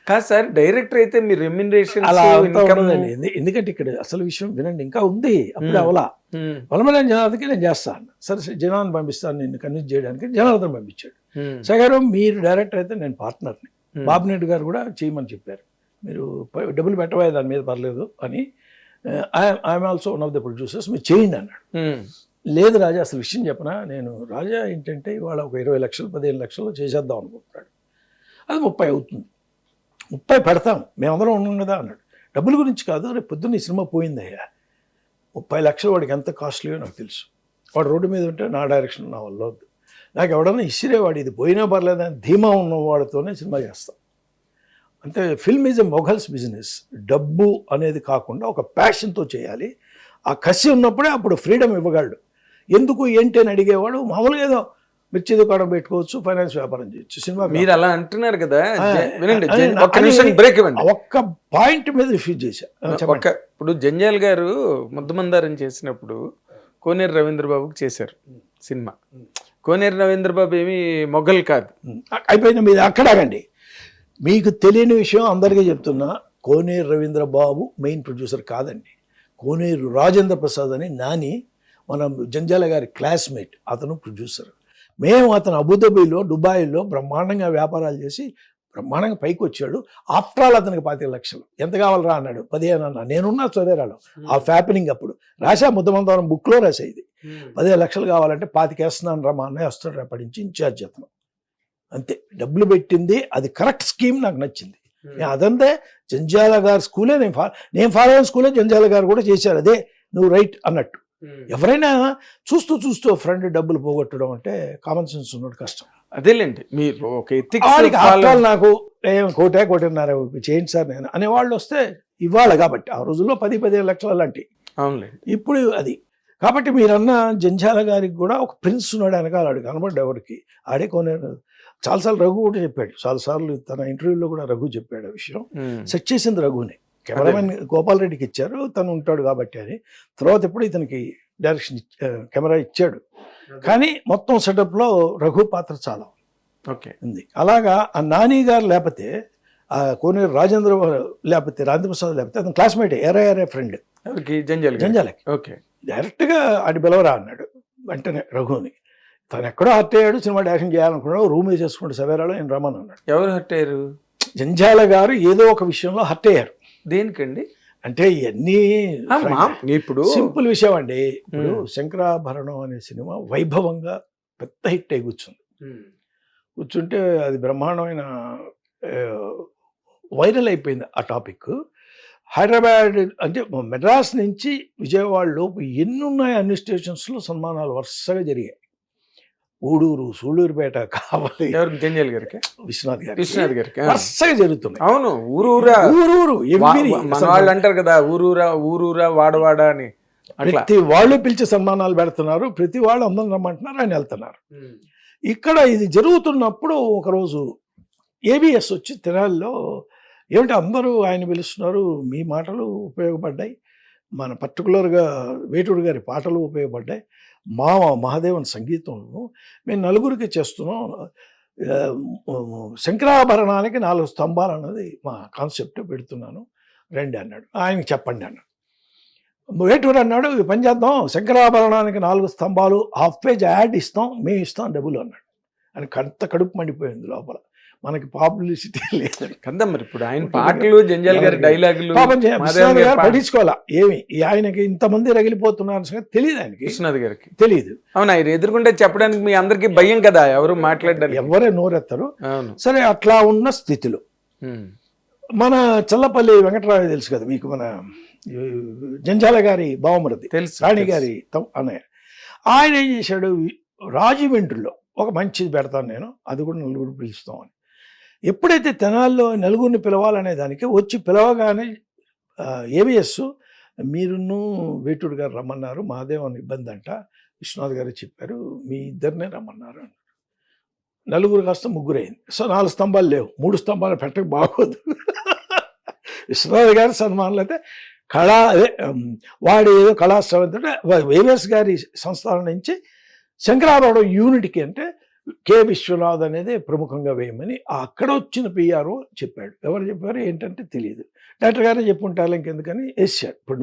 కాదు sir, director అయితే మీ remuneration అలా ఉండదండి. ఎందుకంటే ఇక్కడ అసలు విషయం వినండి, ఇంకా ఉంది, అప్పుడే అవలా వలమలేని జనార్దన్కి నేను చేస్తాను, సరే జనాన్ని పంపిస్తాను నిన్ను కన్విన్స్ చేయడానికి, జనార్దన్ పంపించాడు. సగారు మీరు డైరెక్టర్ అయితే నేను పార్ట్నర్ని, బాబునేటి గారు కూడా చేయమని చెప్పారు, మీరు డబ్బులు పెట్టవా దాని మీద పర్లేదు అని, I'm also one of the producers, మీరు చేయండి అన్నాడు. లేదు రాజా, అసలు విషయం చెప్పనా, నేను రాజా ఏంటంటే ఇవాళ ఒక 20 లక్షలు 15 లక్షలు చేసేద్దాం అనుకుంటున్నాడు, అది 30 అవుతుంది, 30 పెడతాం మేమందరం ఉన్నాం కదా అన్నాడు. డబ్బుల గురించి కాదు, రేపు పొద్దున్న ఈ సినిమా పోయిందయ్యా, 30 లక్షలు వాడికి ఎంత కాస్ట్లీయో నాకు తెలుసు, వాడు రోడ్డు మీద ఉంటే నా డైరెక్షన్ నా వల్ల వద్దు, నాకు ఎవడన్నా ఇసిరేవాడు ఇది పోయినా పర్లేదని ధీమా ఉన్నవాడితోనే సినిమా చేస్తాం. అంటే film is a Mughals business, డబ్బు అనేది కాకుండా ఒక ప్యాషన్తో చేయాలి, ఆ కసి ఉన్నప్పుడే అప్పుడు ఫ్రీడమ్ ఇవ్వగలడు. ఎందుకు ఏంటి అని అడిగేవాడు, మామూలుగా ఏదో మిర్చి దుకాణం పెట్టుకోవచ్చు, ఫైనాన్స్ వ్యాపారం చేయొచ్చు, సినిమా మీరు అలా అంటున్నారు కదా, బ్రేక్ ఇవ్వండి, ఒక్క పాయింట్ మీద రిఫ్యూజ్ చేశా. ఇప్పుడు జంజాల్ గారు ముద్దమందారం చేసినప్పుడు కోనేరు రవీంద్రబాబుకి చేశారు సినిమా. కోనేరు రవీంద్రబాబు ఏమి మొఘల్ కాదు, అయిపోయింది. మీరు అక్కడాగండి, మీకు తెలియని విషయం అందరికీ చెప్తున్నా, కోనేరు రవీంద్రబాబు మెయిన్ ప్రొడ్యూసర్ కాదండి, కోనేరు రాజేంద్ర ప్రసాద్ అని నాని మన జంజాల గారి క్లాస్మేట్, అతను ప్రొడ్యూసర్. మేము అతను అబుదాబిలో దుబాయ్లో బ్రహ్మాండంగా వ్యాపారాలు చేసి బ్రహ్మాండంగా పైకి వచ్చాడు. ఆఫ్టర్ ఆల్ అతనికి 25 లక్షలు, ఎంత కావాలరా అన్నాడు, 15 అన్నా, నేనున్నా చదివాడు ఆ ఫ్యాపెనింగ్, అప్పుడు రాసా ముద్దమందారం బుక్లో రాసా, ఇది 15 లక్షలు కావాలంటే 25 వేస్తున్నాను రా, మా అన్నయ్య వస్తాడు రేపటి నుంచి ఇన్ఛార్జ్ అతను, అంతే డబ్బులు పెట్టింది, అది కరెక్ట్ స్కీమ్, నాకు నచ్చింది. అదంతే జంజాల గారి స్కూలే నేను ఫాలో అయిన స్కూలే జంజాల గారు కూడా చేశారు, అదే నువ్వు రైట్ అన్నట్టు. ఎవరైనా చూస్తూ చూస్తూ ఫ్రెండ్ డబ్బులు పోగొట్టడం అంటే కామన్ సెన్స్ ఉన్నట్టు కష్టం. అదేలేండి, మీరు ఒక నాకు కోటిన్నర చేయండి సార్ నేను అనేవాళ్ళు వస్తే ఇవ్వాలి, కాబట్టి ఆ రోజుల్లో 10-15 లక్షలు అలాంటివి. అవునులేండి, ఇప్పుడు అది కాబట్టి మీరన్న జంజాల గారికి కూడా ఒక ప్రిన్స్ ఉన్నాడు వెనకాల, ఆడు కనబడ్డ ఎవరికి ఆడే కొనేరు. చాలాసార్లు రఘు కూడా చెప్పాడు, చాలాసార్లు తన ఇంటర్వ్యూలో కూడా రఘు చెప్పాడు ఆ విషయం. సెట్ చేసింది రఘునే, కెమెరామెన్ గోపాల్ రెడ్డికి ఇచ్చారు, తను ఉంటాడు కాబట్టి అని. తర్వాత ఎప్పుడు ఇతనికి డైరెక్షన్ కెమెరా ఇచ్చాడు, కానీ మొత్తం సెటప్లో రఘు పాత్ర చాలా ఉంది. అలాగా ఆ నాని గారు లేకపోతే, ఆ కోనేరు రాజేంద్ర లేకపోతే, రాజేంద్ర ప్రసాద్ లేకపోతే, అతను క్లాస్మేట్, ఏరే ఫ్రెండ్ జంజాలకి. డైరెక్ట్గా అటు పిలవరా అన్నాడు వెంటనే రఘుని. తను ఎక్కడో హర్ట్ అయ్యాడు, సినిమా డైరెక్షన్ చేయాలనుకున్నాడు, రూమ్ వేసేసుకుంటే సవేరాలో నేను రమ్మని అన్నాడు. ఎవరు హర్ట్ అయ్యారు? జంజాల గారు ఏదో ఒక విషయంలో హర్ట్ అయ్యారు. దేనికండి అంటే ఇవన్నీ ఇప్పుడు సింపుల్ విషయం అండి. ఇప్పుడు శంకరాభరణం అనే సినిమా వైభవంగా పెద్ద హిట్ అయి కూర్చుంటే అది బ్రహ్మాండమైన వైరల్ అయిపోయింది ఆ టాపిక్. హైదరాబాద్ అంటే మెడ్రాస్ నుంచి విజయవాడలో ఎన్ని ఉన్నాయి, అన్ని స్టేషన్స్లో సన్మానాలు వరుసగా జరిగాయి. ఊడూరు, సూళ్ళూరుపేట, కావాలి, జంజాల్ గారికి, విశ్వనాథ్ గారికి వరుసగా జరుగుతున్నాయి. అవును, ఊరూరా వాళ్ళు అంటారు కదా, ఊరూరా వాడవాడ అని. ప్రతి వాళ్ళు పిలిచి సన్మానాలు పెడుతున్నారు, ప్రతి వాళ్ళు అందరం రమ్మంటున్నారు, ఆయన వెళ్తున్నారు. ఇక్కడ ఇది జరుగుతున్నప్పుడు ఒకరోజు ఏబిఎస్ వచ్చి తెనాలిలో, ఏమిటి అందరూ ఆయన పిలుస్తున్నారు, మీ మాటలు ఉపయోగపడ్డాయి, మన పర్టికులర్గా వేటూరు గారి పాటలు ఉపయోగపడ్డాయి, మహాదేవన్ సంగీతం మేము నలుగురికి చేస్తున్నాం, శంకరాభరణానికి 4 స్తంభాలు అన్నది మా కాన్సెప్ట్ పెడుతున్నాను, రండి అన్నాడు. ఆయనకి చెప్పండి అన్నాడు. వేటూరు అన్నాడు, పని చేద్దాం, శంకరాభరణానికి 4 స్తంభాలు, హాఫ్ పేజ్ యాడ్ ఇస్తాం, మేము ఇస్తాం డబ్బులు అన్నాడు. అని అంత కడుపు మండిపోయింది లోపల, మనకి పాపులారిటీ లేదు కదా. మరి ఇప్పుడు ఆయన పాటలు, జంజాల్ గారి డైలాగులు పట్టించుకోవాలా, ఏమి ఆయనకి ఇంతమంది రగిలిపోతున్నారు సంగతి తెలియదు, ఆయనకి విశ్వనాథ్ గారికి తెలియదు. అవును, ఆయన ఎదుర్కొంటే చెప్పడానికి మీ అందరికి భయం కదా, ఎవరు మాట్లాడడానికి, ఎవరే నోరెత్తారు. సరే, అట్లా ఉన్న స్థితిలో మన చల్లపల్లి వెంకటరావు తెలుసు కదా మీకు, మన జంజాల గారి బావమరిది తెలుసు, రాణి గారి అన్నయ్య. ఆయన ఏం చేశాడు, రాజమండ్రిలో ఒక మంచిది పెడతాను నేను, అది కూడా నలుగురు పిలుస్తామని. ఎప్పుడైతే తెనాల్లో నలుగురిని పిలవాలనే దానికి వచ్చి పిలవగానే ఏబిఎస్, మీరును వేటూరు గారు రమ్మన్నారు, మహాదేవన్ ఇబ్బంది అంట, విశ్వనాథ్ గారు చెప్పారు, మీ ఇద్దరినే రమ్మన్నారు అన్నారు. నలుగురు కాస్త ముగ్గురైంది. సో 4 స్తంభాలు లేవు, 3 స్తంభాలు పెట్టక బాగోదు. విశ్వనాథ్ గారి సన్మానాలు అయితే వాడు ఏదో కళాశ్రవం అంటే ఏవిఎస్ గారి సంస్థానం నుంచి శంకరాభరణం యూనిట్కి అంటే కె విశ్వనాథ్ అనేది ప్రముఖంగా వేయమని అక్కడ వచ్చిన పిఆర్ఓ చెప్పాడు. ఎవరు చెప్పారు ఏంటంటే తెలియదు. డైరెక్టర్ గారే చెప్పుంటారు ఇంకెందుకని వేసాడు. ఇప్పుడు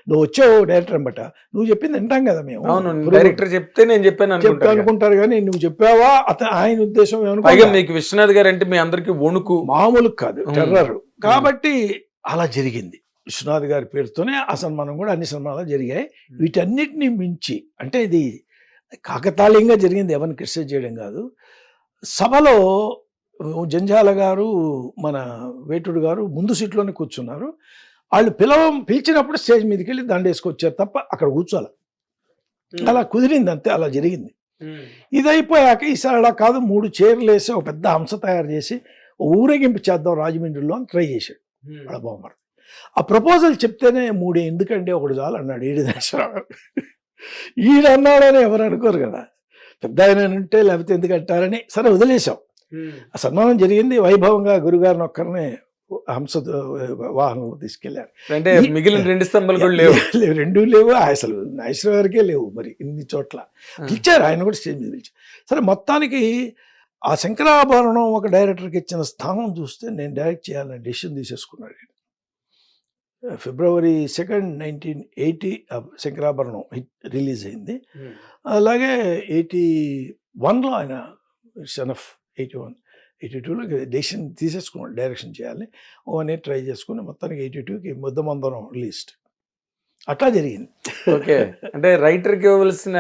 నువ్వు వచ్చావు డైరెక్టర్ అంబట, నువ్వు చెప్పింది వింటాం కదా మేము. అవును, డైరెక్టర్ చెప్తే నేను చెప్పాను చెప్తా అనుకుంటారు కానీ నువ్వు చెప్పావా ఆయన ఉద్దేశం పైగా మీకు విశ్వనాథ్ గారు అంటే మీ అందరికి వణుకు మామూలు కాదు, టెర్రర్. కాబట్టి అలా జరిగింది. విశ్వనాథ్ గారి పేరుతోనే ఆ సన్మానం కూడా అన్ని సన్మానాలు జరిగాయి. వీటన్నిటిని మించి అంటే ఇది కాకతాళీయంగా జరిగింది, ఎవరిని క్రిటిసైజ్ చేయడం కాదు. సభలో జంజాల గారు మన వేటుడు గారు ముందు సీట్లోనే కూర్చున్నారు. వాళ్ళు పిలిచినప్పుడు స్టేజ్ మీదకి వెళ్ళి దండేసుకొచ్చారు తప్ప అక్కడ కూర్చోాలి. అలా కుదిరింది అంతే, అలా జరిగింది. ఇది అయిపోయాక ఈసారి అలా కాదు, 3 చైర్లు వేసి ఒక పెద్ద హంస తయారు చేసి ఊరేగింపు చేద్దాం రాజమండ్రిలో అని ట్రై చేశాడు వాళ్ళ బామ్మర్. ఆ ప్రపోజల్ చెప్తేనే 3 ఎందుకంటే ఒకటి చాలు అన్నాడు ఈడి దర్శరావు. ఈడన్నాడని ఎవరు అనుకోరు కదా, పెద్ద ఆయన ఉంటే లేకపోతే ఎందుకు అంటారని సరే వదిలేసాం. ఆ సన్మానం జరిగింది వైభవంగా. గురుగారిని ఒక్కరినే హంస వాహనం తీసుకెళ్లారు. అంటే మిగిలిన 2 స్తంభాలు కూడా లేవు. రెండూ లేవు అసలు, నాగేశ్వర గారికే లేవు. మరి ఇన్ని చోట్ల పిలిచారు, ఆయన కూడా స్టేజ్ మీద పిలిచారు. సరే మొత్తానికి ఆ శంకరాభరణం ఒక డైరెక్టర్కి ఇచ్చిన స్థానం చూస్తే నేను డైరెక్ట్ చేయాలని డెసిషన్ తీసేసుకున్నాడు. February 2nd, 1980 శంకరాభరణం రిలీజ్ అయింది. అలాగే 81లో ఆయన సన్-ఆఫ్ 81, 82లో డెసిషన్ తీసేసుకున్నాడు డైరెక్షన్ చేయాలి. 1 year ట్రై చేసుకుని మొత్తానికి 82కి ముద్దమందరం రిలీజ్డ్. అట్లా జరిగింది. ఓకే, అంటే రైటర్కి ఇవ్వవలసిన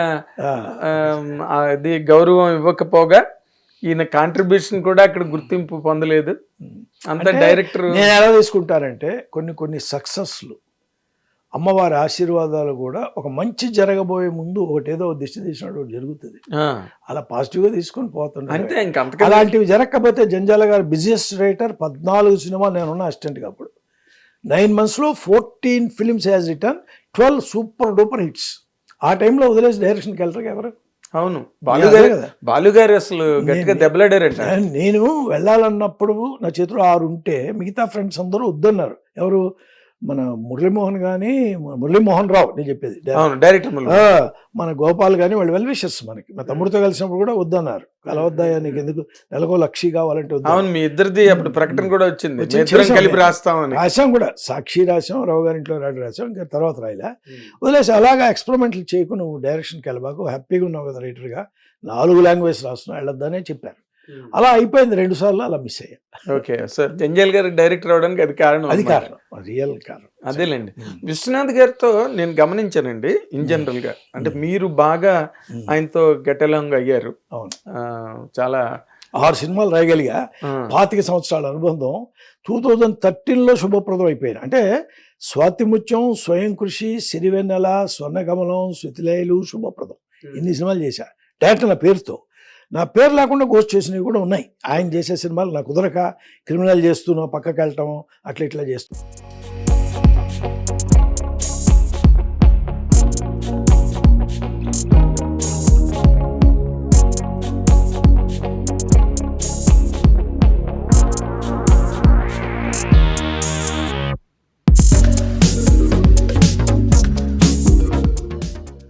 అది గౌరవం ఇవ్వకపోగా ఈయన కాంట్రిబ్యూషన్ కూడా అక్కడ గుర్తింపు పొందలేదు. అంత డైరెక్టర్ నేను ఎలా తీసుకుంటానంటే కొన్ని సక్సెస్లు అమ్మవారి ఆశీర్వాదాలు కూడా ఒక మంచి జరగబోయే ముందు ఒకటేదో దిష్టి తీసినట్టు ఒకటి జరుగుతుంది. అలా పాజిటివ్గా తీసుకొని పోతుంటాను. అంతే, ఇంకా అలాంటివి జరగకపోతే జంజాల గారు బిజియెస్ట్ రైటర్, 14 సినిమాలు నేనున్న అసిస్టెంట్గా. అప్పుడు 9 monthsలో 14 films has return, 12 super duper hits. ఆ టైంలో వదిలేసి డైరెక్షన్కి వెళ్తారు ఎవరు? అవును, బాలుగారు అసలు గట్టిగా దెబ్బలాడారంట. నేను వెళ్ళాలన్నప్పుడు నా చేతిలో 6 ఉంటే మిగతా ఫ్రెండ్స్ అందరూ వద్దన్నారు. ఎవరు? మన మురళీమోహన్ కానీ, మురళీమోహన్ రావు నేను చెప్పేది డైరెక్టర్, మన గోపాల్ కానీ, వాళ్ళు వెల్ విషర్స్. మనకి మా తమ్ముడితో కలిసినప్పుడు కూడా వద్దన్నారు. కలవద్దాయా నీకు ఎందుకు, నెలకో 1,00,000 కావాలంటే వద్దు. అవును, మీ ఇద్దరిది అప్పుడు ప్రకటన కూడా వచ్చింది, కలిపి రాస్తామని. రాసాం కూడా, సాక్షి రాసాం, రావు గారి ఇంట్లో రాసాం, ఇంకా తర్వాత రాయలే. వదిలేసి అలాగా ఎక్స్పెరిమెంట్లు చేయకు, నువ్వు డైరెక్షన్కి వెళ్ళబాకు, హ్యాపీగా ఉన్నావు కదా రైటర్గా, 4 languages రాస్తున్నావు, వెళ్ళొద్దనే చెప్పారు. అలా అయిపోయింది. 2 సార్లు అలా మిస్ అయ్యా. ఓకే సార్, జంజాల్ గారు డైరెక్టర్ అవడానికి అది కారణం, అది కారణం, రియల్ కారణం అదేలేండి. విశ్వనాథ్ గారితో నేను గమనించానండి ఇన్ జనరల్ గా, అంటే మీరు బాగా ఆయనతో గెట్ అలాంగ్ అయ్యారు. అవును, చాలా 6 సినిమాలు రాయగలిగా. 25 సంవత్సరాల అనుబంధం 2013లో శుభప్రదం అయిపోయాను. అంటే స్వాతిముత్యం, స్వయం కృషి, సిరివెన్నెల, స్వర్ణకమలం, శృతిలయలు, శుభప్రదం, ఇన్ని సినిమాలు చేశా డైరెక్టర్ నా పేరుతో. నా పేరు లేకుండా గోస్ట్ చేసినవి కూడా ఉన్నాయి. ఆయన చేసే సినిమాలు నాకు కుదరక క్రిమినల్ చేస్తూనో పక్కకి వెళ్ళటం అట్లా ఇట్లా చేస్తూ